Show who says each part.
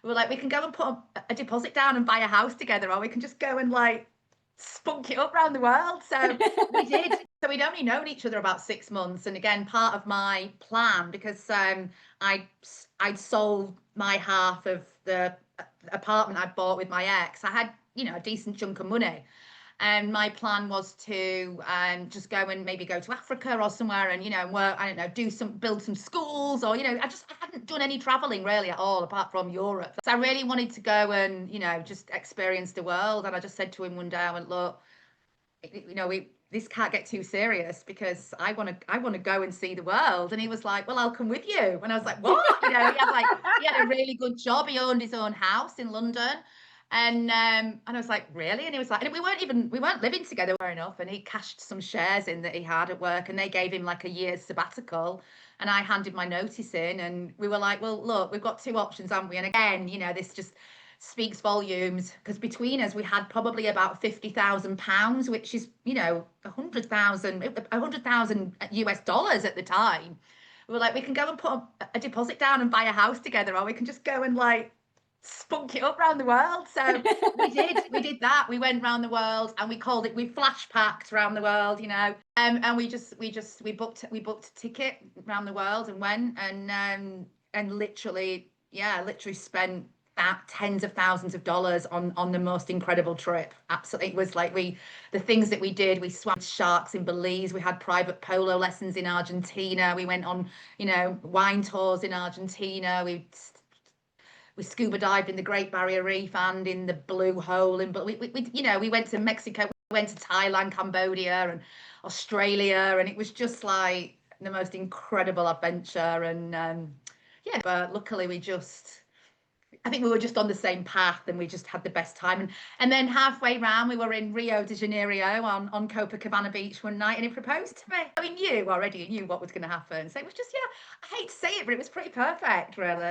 Speaker 1: We were like, we can go and put a deposit down and buy a house together, or we can just go and like spunk it up around the world. So we did. So we'd only known each other about 6 months, and again, part of my plan, because I'd I'd sold my half of the apartment I'd bought with my ex. I had, a decent chunk of money. And my plan was to just go and maybe go to Africa or somewhere and, work, I don't know, build some schools, or, I hadn't done any traveling really at all apart from Europe. So I really wanted to go and, just experience the world. And I just said to him one day, I went, look, this can't get too serious, because I want to go and see the world. And he was like, well, I'll come with you. And I was like, what? He had a really good job. He owned his own house in London. And I was like, really? And he was like, and we weren't living together fair enough. And he cashed some shares in that he had at work, and they gave him like a year's sabbatical. And I handed my notice in, and we were like, well, look, we've got two options, haven't we? And again, this just speaks volumes, because between us we had probably about £50,000, which is, 100,000 US dollars at the time. We were like, we can go and put a deposit down and buy a house together, or we can just go and like spunk it up around the world. So we did that. We went around the world, and we flash packed around the world, and we booked a ticket around the world and went, and literally, yeah, literally spent that tens of thousands of dollars on the most incredible trip. Absolutely. It was like the things that we did. We swam with sharks in Belize. We had private polo lessons in Argentina. We went on, wine tours in Argentina. We scuba dived in the Great Barrier Reef and in the Blue Hole. But we went to Mexico, we went to Thailand, Cambodia, and Australia, and it was just like the most incredible adventure. And yeah, but luckily I think we were just on the same path, and we just had the best time. And then halfway round, we were in Rio de Janeiro on Copacabana Beach one night, and he proposed to me. We knew what was going to happen. So it was just, yeah, I hate to say it, but it was pretty perfect, really.